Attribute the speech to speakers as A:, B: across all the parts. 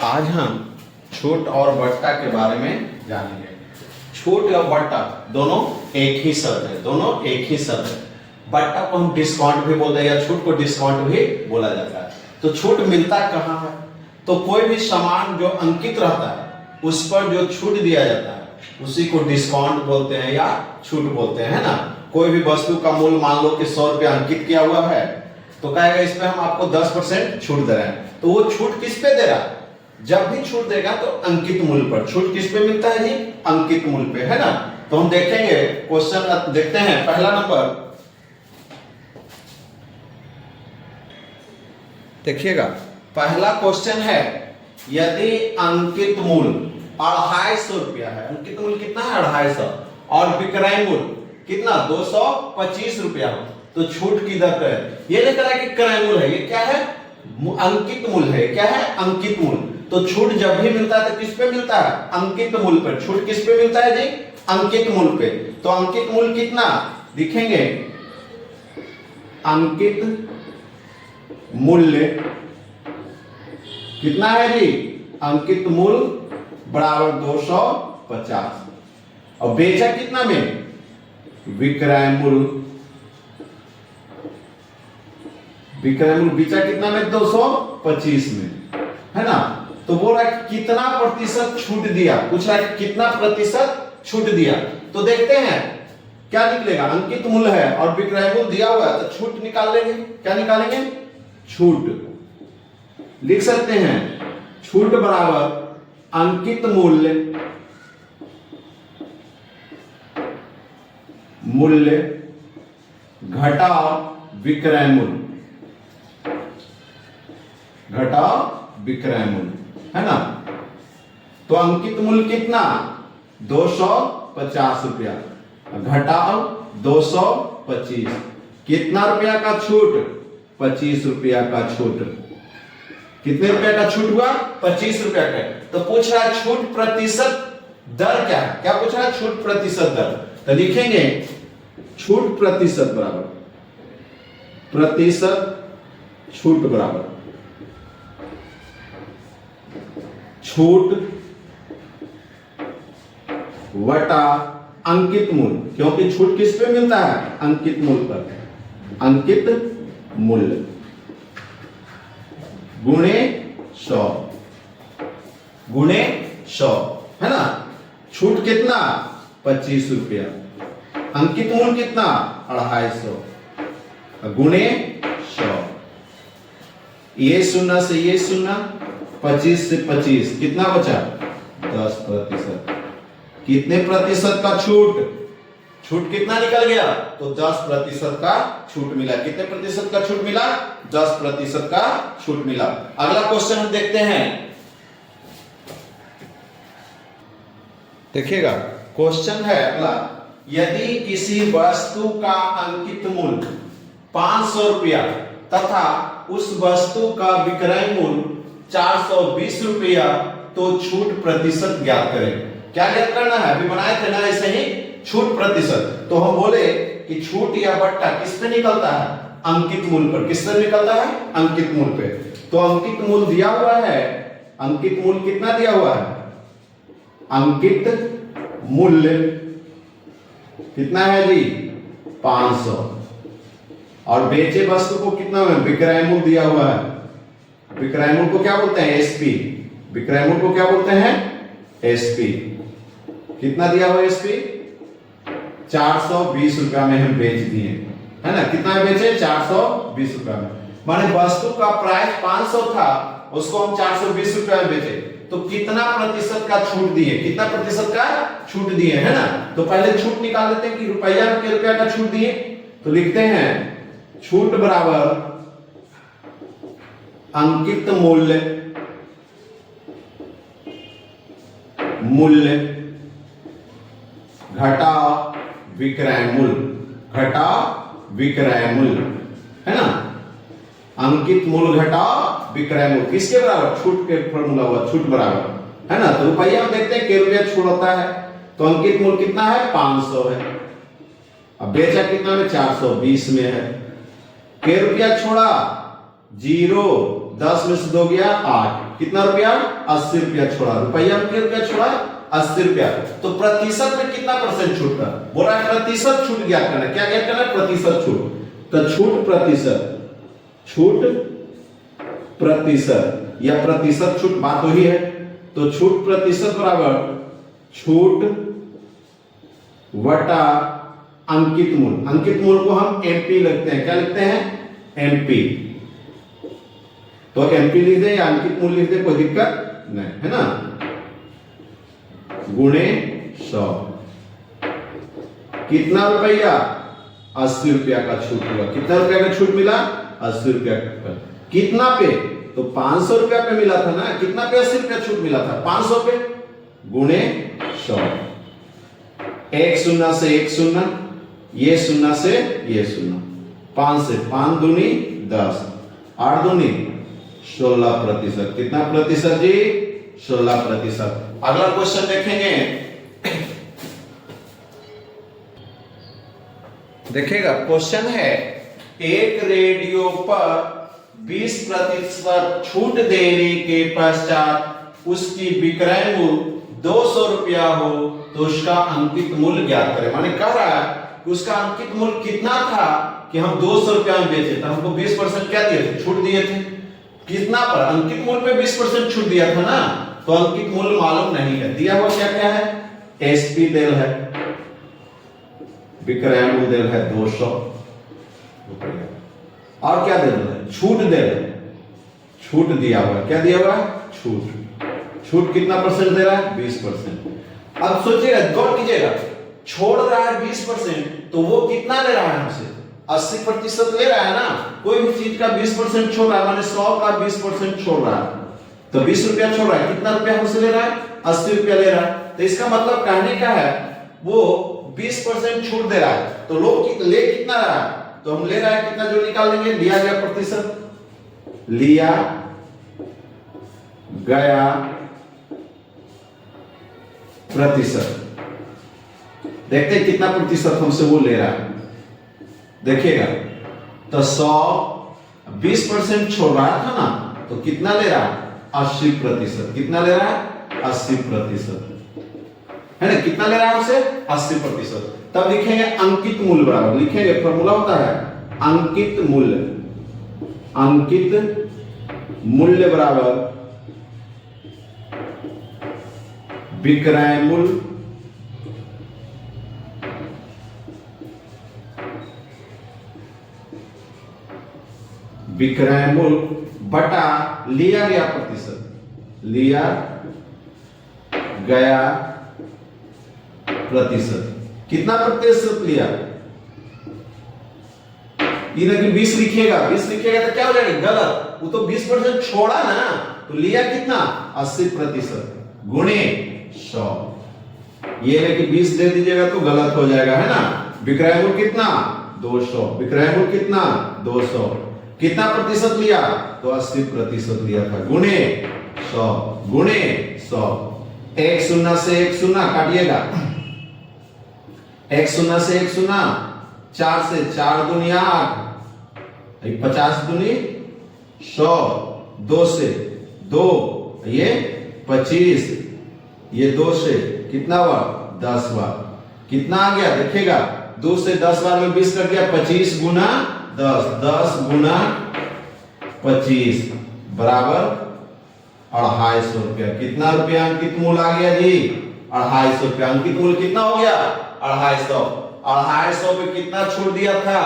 A: आज हम छूट और बट्टा के बारे में जानेंगे। छूट और बट्टा दोनों एक ही शब्द है, दोनों एक ही शब्द है। बट्टा को हम डिस्काउंट भी बोलते हैं या छूट को डिस्काउंट भी बोला जाता है। तो छूट मिलता कहाँ है? तो कोई भी सामान जो अंकित रहता है उस पर जो छूट दिया जाता है उसी को डिस्काउंट बोलते हैं या छूट बोलते हैं, है ना। कोई भी वस्तु का मूल्य मान लो कि 100 रुपया अंकित किया हुआ है तो कहेगा इसमें हम आपको 10% छूट दे रहे हैं। तो वो छूट किस पे दे रहा है? जब भी छूट देगा तो अंकित मूल्य पर। छूट किस पे मिलता है जी? अंकित मूल्य पे, है ना। तो हम देखेंगे क्वेश्चन, देखते हैं पहला नंबर। देखिएगा पहला क्वेश्चन है, यदि अंकित मूल्य 250 रुपया है, अंकित मूल्य कितना है? 250, और विक्रय मूल्य कितना? 225 रुपया हो, तो छूट की दर है। ये नहीं करा कि क्रय मूल्य है, ये क्या है? अंकित मूल्य है। क्या है? अंकित मूल्य। तो छूट जब भी मिलता है तो किस पे मिलता है? अंकित मूल्य पर। छूट किस पे मिलता है जी? अंकित मूल्य पे। तो अंकित मूल्य कितना लिखेंगे? अंकित मूल्य कितना है जी? अंकित मूल्य बराबर 250, और बेचा कितना में? विक्रय मूल्य। विक्रय मूल्य बेचा कितना में? 225 में, है ना। तो बोल रहा है कितना प्रतिशत छूट दिया, पूछ रहा है कितना प्रतिशत छूट दिया। तो देखते हैं क्या निकलेगा। अंकित मूल्य है और विक्रय मूल्य दिया हुआ है तो छूट निकाल लेंगे। क्या निकालेंगे? छूट लिख सकते हैं। छूट बराबर अंकित मूल्य घटा विक्रय मूल्य, घटा विक्रय मूल्य, है ना। तो अंकित मूल्य कितना? 250 रुपया, घटाओ 225, कितना रुपया का छूट? 25 रुपया का छूट। कितने रुपया का छूट हुआ? 25 रुपया का। तो पूछ रहा है छूट प्रतिशत दर क्या है? क्या पूछ रहा है? छूट प्रतिशत दर। तो लिखेंगे छूट प्रतिशत बराबर प्रतिशत छूट बराबर छूट वटा अंकित मूल्य, क्योंकि छूट किस पे मिलता है? अंकित मूल्य पर। अंकित मूल्य गुणे 100, गुणे 100, है ना। छूट कितना? 25 रुपया। अंकित मूल्य कितना? 250, गुणे 100। ये शून्य से ये शून्य, 25 से 25 कितना बचा? 10%। कितने प्रतिशत का छूट? छूट कितना निकल गया? तो 10% का छूट मिला। कितने प्रतिशत का छूट मिला? 10% का छूट मिला। अगला क्वेश्चन हम देखते हैं। देखिएगा क्वेश्चन है अगला, यदि किसी वस्तु का अंकित मूल्य 500 रुपया तथा उस वस्तु का विक्रय मूल्य 420 रुपया, तो छूट प्रतिशत ज्ञात करें। क्या ज्ञात करना है? अभी बनाए थे ना ऐसे ही, छूट प्रतिशत। तो हम बोले कि छूट या बट्टा किस पे निकलता है? अंकित मूल्य पर। किस पे निकलता है? अंकित मूल्य पे। तो अंकित मूल्य दिया हुआ है। अंकित मूल्य कितना दिया हुआ है? अंकित मूल्य कितना है जी? 500, और बेचे वस्तु को कितना में? विक्रय मूल्य दिया हुआ है। विक्रय मूल्य को क्या बोलते हैं? एसपी। विक्रय मूल्य को क्या बोलते हैं? एसपी। कितना दिया हुआ एसपी? 420 रुपया में हम बेच दिए, है ना। कितना में बेचे? 420 रुपया में। माने वस्तु का प्राइस 500 था, उसको हम 420 रुपया में बेचे, तो कितना प्रतिशत का छूट दिए? कितना प्रतिशत का छूट दिए, है ना। तो पहले छूट निकाल लेते हैं कि रुपया में कितने रुपया का छूट दिए। तो लिखते हैं छूट बराबर अंकित मूल्य घटा विक्रय मूल्य, घटा विक्रय मूल्य, है ना। अंकित मूल्य घटा विक्रय मूल्य किसके बराबर? छूट के फॉर्मूला हुआ, छूट बराबर, है ना। तो रुपया में देखते हैं कि रुपया छूट होता है, तो अंकित मूल्य कितना है? 500 है। अब बेचा कितना में? 420 में है। के रुपया छोड़ा? 0, 10 में से 2 गया 8, कितना रुपया? 80 रुपया छोड़ा। रुपया में कितना रुपया छोड़ा? 80 रुपया। तो प्रतिशत में कितना परसेंट छूट था? बोला प्रतिशत छूट ज्ञात करना। क्या ज्ञात करना? प्रतिशत छूट। तो छूट प्रतिशत, छूट प्रतिशत या प्रतिशत छूट बात वही है। तो छूट प्रतिशत बराबर छूट वटा अंकित मूल्य। अंकित मूल्य को हम एमपी लिखते हैं। क्या लिखते हैं? एमपी। तो एमपी लिख दे या अंकित मूल्य लिख दे, कोई दिक्कत नहीं है ना। गुणे 100 कितना रुपया? 80 रुपया का छूट हुआ। कितना रुपया का छूट मिला? 80 रुपया का। कितना पे? तो 500 रुपया पे मिला था ना। कितना पे 80 रुपया छूट मिला था? 500 पे गुणे 100। एक शून्य से एक शून्य, ये शून्य से ये शून्य, 5 से 5 दूनी 10, 8 दूनी 16%। कितना प्रतिशत जी? 16%। अगला क्वेश्चन देखेंगे। देखिएगा, क्वेश्चन है एक रेडियो पर 20% छूट देने के पश्चात उसकी विक्रय मूल्य 200 रुपया हो तो उसका अंकित मूल्य ज्ञात करें। माने कह रहा है कि उसका अंकित मूल्य कितना था कि हम 200 रुपया में बेचे थे। हमको 20% क्या दिए थे? छूट दिए थे। कितना पर? अंकित मूल्य पे 20% छूट दिया था ना। तो अंकित मूल्य मालूम नहीं है। दिया हुआ क्या क्या है? एसपी देल है, विक्रय मूल्य देल है 200 रुपया, और क्या दे रहा है? छूट दे रहा है। छूट दिया हुआ है। क्या दिया हुआ है? छूट। छूट कितना परसेंट दे रहा है? 20%। अब सोचिएगा, गौर कीजिएगा, छोड़ रहा है 20%, तो वो कितना ले रहा है हमसे? 80% ले रहा है ना। कोई भी चीज का 20% छोड़ रहा है, माने 100 का 20% छोड़ रहा है, तो 20 रुपया छोड़ रहा है। कितना रुपया हमसे ले रहा है? 80 रुपया ले रहा है। तो इसका मतलब कहने का है वो 20% छूट दे रहा है। तो लोग ले कितना रहा है? तो हम ले रहा है कितना, जो निकाल लेंगे, लिया गया प्रतिशत, लिया गया प्रतिशत। देखते हैं कितना प्रतिशत हमसे वो ले रहा है। देखिएगा, तो 100 20% छोड़ रहा था ना, तो कितना ले रहा है? 80%। कितना ले रहा है? 80%, है ना। कितना ले रहा है हमसे? 80%। तब लिखेंगे अंकित मूल्य बराबर, लिखेंगे, फॉर्मूला होता है अंकित मूल्य। अंकित मूल्य बराबर विक्रय मूल्य विक्रय मूल्य बटा लिया गया प्रतिशत, लिया गया प्रतिशत। कितना प्रतिशत लिया? कि 20 लिखिएगा, 20 लिखिएगा तो क्या हो जाएगा? गलत। वो तो 20% छोड़ा ना, तो लिया कितना? 80% गुणे 100। ये है कि 20 दे दीजिएगा तो गलत हो जाएगा, है ना। विक्रय मूल्य कितना? 200। विक्रय मूल्य कितना? 200। कितना प्रतिशत लिया? तो 80% लिया था, गुणे 100, गुणे 100। एक शून्य से एक शून्य काटिएगा, एक शून्य से एक शून्य, 4 से 4 दूनी 8, 50 दूनी 100, 2 से 2, ये 25, ये 2 से कितना हुआ? 10 बार। कितना आ गया? देखिएगा, 2 से 10 बार में 20 कट गया, 25 गुना 10, 10 गुना 25 बराबर 250 रुपया। कितना रुपया अंकित मूल्य आ गया जी? 250 रुपया। अंकित मूल्य कितना हो गया? 250। 250 पे कितना छूट दिया था?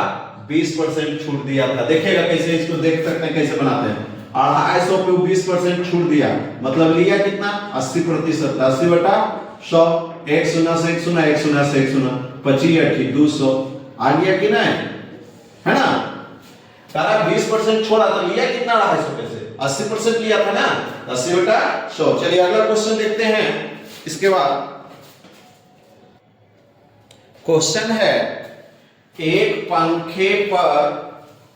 A: 20% छूट दिया था। देखिएगा कैसे इसको देख सकते हैं, कैसे बनाते हैं। 250 पे 20% छूट दिया, मतलब लिया कितना? 80%। 80 बटा 100, एक शून्य से एक शून्य, एक शून्य से एक शून्य, 25 8 200 आ गया कि नहीं, है ना। तारा 20% छोड़ा तो लिया कितना? 250 पे से 80% लिया था ना, 80 बटा 100। चलिए अगला क्वेश्चन देखते हैं। इसके बाद क्वेश्चन है एक पंखे पर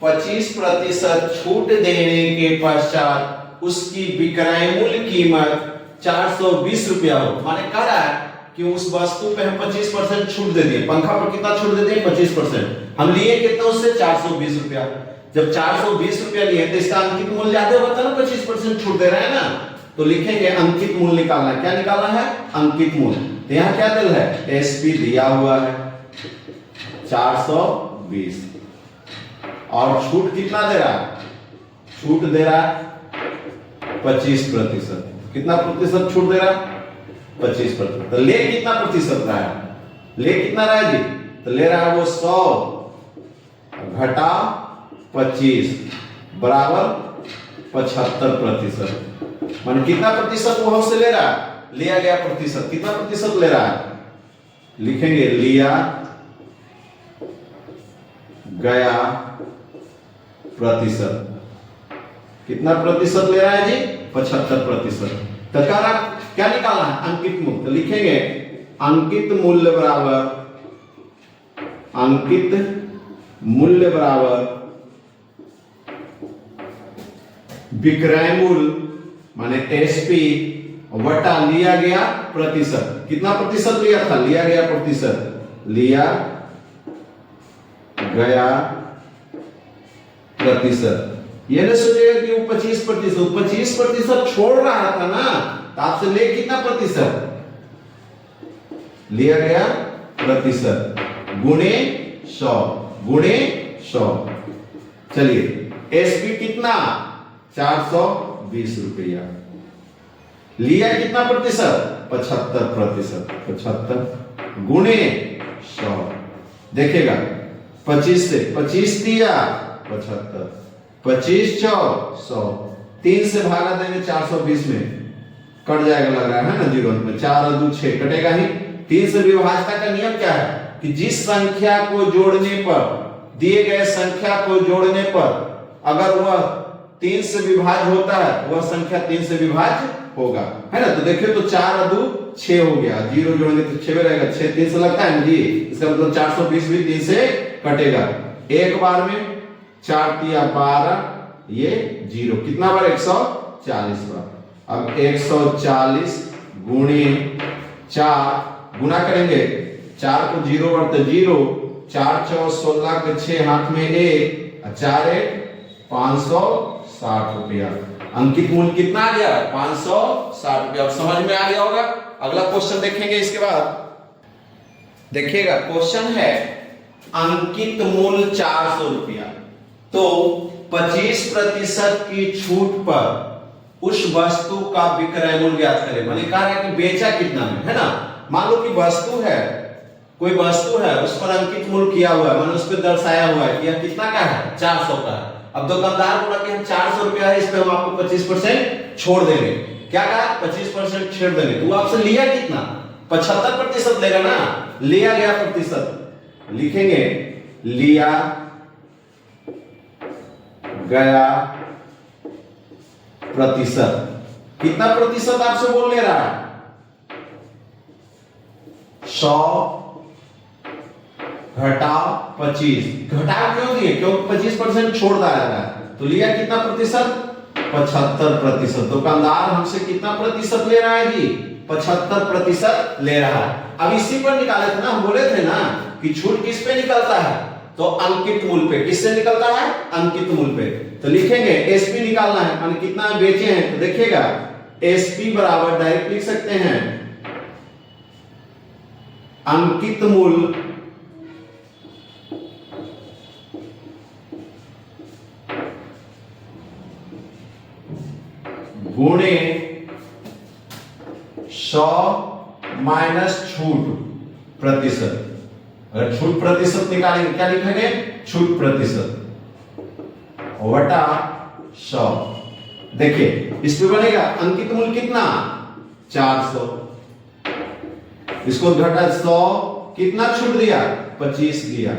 A: 25% छूट देने के पश्चात उसकी विक्रय मूल्य कीमत 420 रुपया हो। माने कह रहा है कि उस वस्तु पे हम 25% छूट दे दिए। पंखा पर कितना छूट दे दिए? 25%। हम लिए कितना उससे? 420 रुपया। जब 420 रुपया लिए तो इसका अंकित मूल्य ज्यादा होता है ना, 25% छूट दे रहे हैं ना, तो लिखेंगे अंकित मूल्य निकालना है। क्या निकालना है? अंकित मूल्य। तो यहाँ क्या दिल है? एसपी दिया हुआ है 420 और छूट कितना दे रहा है? छूट दे रहा है 25%। कितना प्रतिशत छूट दे रहा है? 25%। तो ले कितना प्रतिशत रहा है? ले कितना रहा है जी? तो ले रहा है वो 100 घटा 25 बराबर 75%। मान कितना प्रतिशत वो हमसे ले रहा है? लिया गया प्रतिशत। कितना प्रतिशत ले रहा है? लिखेंगे लिया गया प्रतिशत। कितना प्रतिशत ले रहा है जी? 75%। तो क्या निकालना है? अंकित मूल्य। तो लिखेंगे अंकित मूल्य बराबर विक्रय मूल्य माने एसपी वटा लिया गया प्रतिशत। कितना प्रतिशत लिया था? लिया गया प्रतिशत। लिया गया प्रतिशत। ये नहीं सोचेगा कि वो 25% छोड़ रहा था ना, तो आपसे ले कितना प्रतिशत? लिया गया प्रतिशत गुणे 100 चलिए एसपी कितना? 420 रुपया। लिया कितना प्रतिशत? 75%। 75 गुणे 100 देखिएगा 25 से 25 दिया 75 25 4 100 3 से भागा देंगे 420 में कट जाएगा लग रहा है ना जीरो में 4 और 2 6 कटेगा ही। 3 से विभाजन का नियम क्या है कि जिस संख्या को जोड़ने पर दिए गए संख्या को जोड़ने पर अगर वह 3 से विभाज्य होता है वह संख्या 3 से विभाज्य होगा, है ना। तो देखिए तो 4 और 2 6 हो गया, जीरो जोड़ेंगे तो 6 में रहेगा, 6 3 से लगता है ना जी, इसका मतलब 420 भी 3 से कटेगा। एक बार में 4 तिया 12 ये जीरो कितना बार? 140 बार। अब 140 गुणे 4 गुना करेंगे 4 को 0 बार तो 0 4 4 16 के 6 हाथ में 1 4 1 560 रुपया। अंकित मूल्य कितना आ गया? 560 रुपया। अब समझ में आ गया होगा। अगला क्वेश्चन देखेंगे इसके बाद। देखिएगा क्वेश्चन है अंकित मूल्य 400 रुपया, तो 25% की छूट पर उस वस्तु का विक्रय मूल्य ज्ञात करें। मैंने कहा है कि बेचा कितना में, है ना। मान लो कि वस्तु है, कोई वस्तु है उस पर अंकित मूल्य किया हुआ है, मैंने उस पर दर्शाया हुआ है कि यह कितना का है? 400 का है। अब दुकानदार बोला कि हम 400 रुपया है, इस पे हम आपको 25% छोड़ देंगे। क्या कहा? 25% छोड़ देंगे। तो आपसे लिया कितना? 75% लेगा ना, लिया गया प्रतिशत। लिखेंगे लिया गया प्रतिशत। कितना प्रतिशत आपसे बोल ले रहा है? 100 घटा 25। घटा क्यों दिए? क्योंकि 25% छोड़ दिया है। तो लिया कितना प्रतिशत? 75%। दुकानदार हमसे कितना प्रतिशत ले रहा है जी? 75% ले रहा है। अब इसी पर निकाले थे ना, हम बोले थे ना कि छूट किस पे निकलता है? तो अंकित मूल्य पे। किससे निकलता है? अंकित मूल्य पे। तो लिखेंगे एसपी निकालना है, मान कितना बेचे हैं। तो देखिएगा एसपी बराबर डायरेक्ट लिख सकते हैं अंकित मूल्य गुणे 100 माइनस छूट प्रतिशत। अगर छूट प्रतिशत निकालेंगे क्या लिखेंगे? छूट प्रतिशत वटा 100। देखिए इस पे बनेगा अंकित मूल्य कितना? 400। इसको घटा 100 कितना छूट दिया? 25 दिया।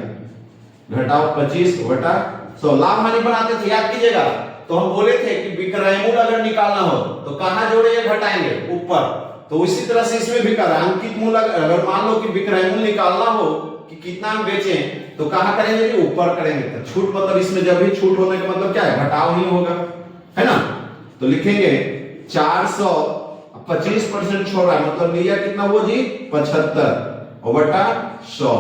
A: घटाओ 25 वटा 100। लाभ हानि बनाते थे, याद कीजिएगा। तो हम बोले थे कि विक्रय मूल्य अगर निकालना हो तो कहां जोड़ेंगे? घटाएंगे ऊपर। तो इसी तरह से इसमें भी करा अंकित मूल्य अगर मान लो कि विक्रय मूल्य निकालना हो कि कितना हम बेचें तो कहां करेंगे? ऊपर करेंगे। तो छूट मतलब इसमें जब भी छूट होने का मतलब क्या है? घटाव ही होगा, है ना। तो लिखेंगे 400 25% छोड़ा मतलब लिया कितना वो जी? 75 और बटा 100।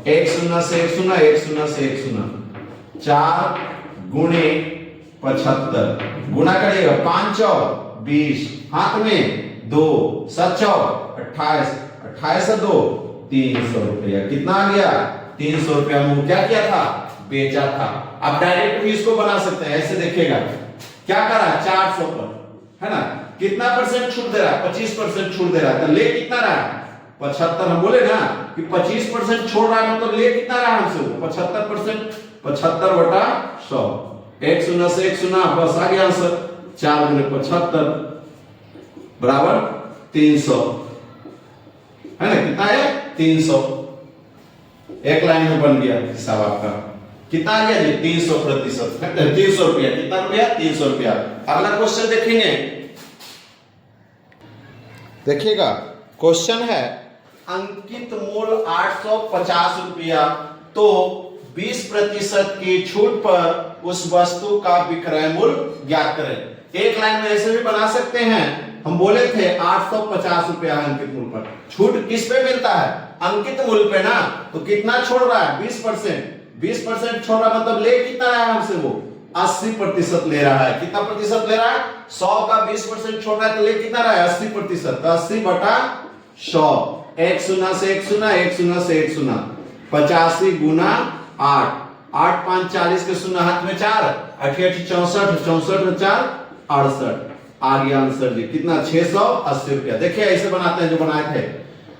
A: 1 0 से 1 0 1 0 से 1 0 4 गुणे 75 गुना करिएगा 5 और 20, हाथ में 2, 7 28, 28 से 2 300 रुपया। कितना आ गया? 300 रुपया में वो क्या किया था? बेचा था। अब डायरेक्ट भी इसको बना सकते हैं, ऐसे देखिएगा क्या करा 400 पर, है ना? कितना परसेंट छूट दे रहा है? 25% छूट दे रहा है। तो ले कितना रहा है? 75। हम बोले ना कि 25% छोड़ रहा है, मतलब ले कितना रहा है हमसे? 75%। 75 बटा 100, एक शून्य से एक शून्य, बस आ गया आंसर। 4 गुने 75 बराबर 300, है ना? कितना है? 300। एक लाइन में बन गया हिसाब आपका। कितना आ गया जी? 300%, 300 रुपया। कितना रुपया? 300 रुपया। अगला क्वेश्चन देखेंगे, देखिएगा। क्वेश्चन है अंकित मूल्य 850 रुपया, तो 20% की छूट पर उस वस्तु का विक्रय मूल्य ज्ञात करें। एक लाइन में ऐसे भी बना सकते हैं। हम बोले थे 850 रुपया अंकित मूल्य पर। छूट किस पे मिलता है? अंकित मूल्य पे ना। तो कितना छोड़ रहा है? 20%। 20% छोड़ रहा मतलब ले कितना रहा है हमसे? वो 80% ले रहा है। कितना प्रतिशत ले रहा है? 100 का 20% छोड़ रहा है, तो ले कितना रहा है? 80%। तो 80 बटा 100, एक शून्य से एक शून्य, एक शून्य से एक शून्य, 85 गुना 8, 8 5 40 के शून्य, हाथ में 4, 8 8 64, 64 4 68। आ गया आंसर जी। कितना? 680 रुपया। देखिए ऐसे बनाते हैं जो बनाए थे।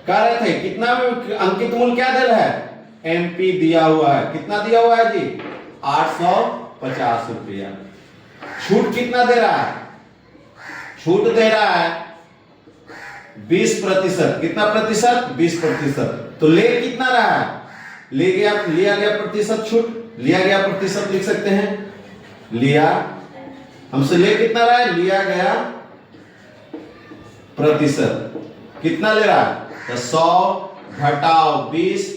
A: कह रहे थे कितना में अंकित मूल्य क्या दे रहा है? एमपी दिया हुआ है। कितना दिया हुआ है जी? 850 रुपया। छूट कितना दे रहा है? छूट दे रहा है 20%। कितना प्रतिशत? 20%। तो ले कितना रहा है? लिया गया प्रतिशत छूट, लिया गया प्रतिशत लिख सकते हैं। लिया हमसे ले कितना रहा है? लिया गया प्रतिशत। कितना ले रहा है? तो 100 घटाओ 20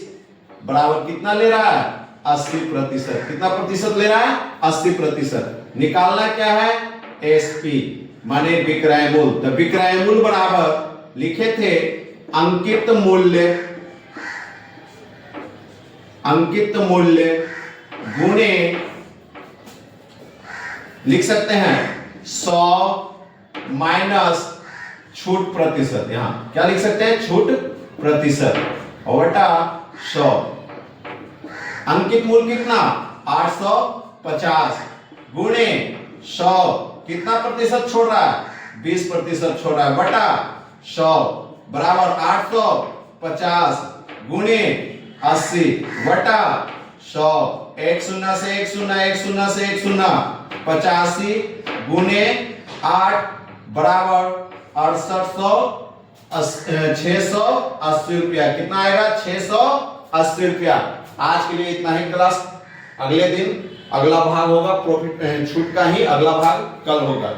A: बराबर कितना ले रहा है? 80%। कितना प्रतिशत ले रहा है? 80%। निकालना क्या है? एसपी माने विक्रय मूल्य। तो विक्रय मूल्य बराबर लिखे थे अंकित मूल्य, अंकित मूल्य गुणे लिख सकते हैं 100 माइनस छूट प्रतिशत। यहां क्या लिख सकते हैं? छूट प्रतिशत और बटा 100। अंकित मूल्य कितना? 850 गुणे 100, कितना प्रतिशत छोड़ रहा है? 20% छोड़ रहा है, बटा 100 बराबर 850 गुणे 80 बटा 100, एक शून्य से एक शून्य, एक शून्य से एक शून्य, 85 गुणे 8 बराबर 680 रुपया। कितना आएगा? 680 रुपया। आज के लिए इतना ही क्लास। अगले दिन अगला भाग होगा प्रॉफिट छूट का ही, अगला भाग कल होगा।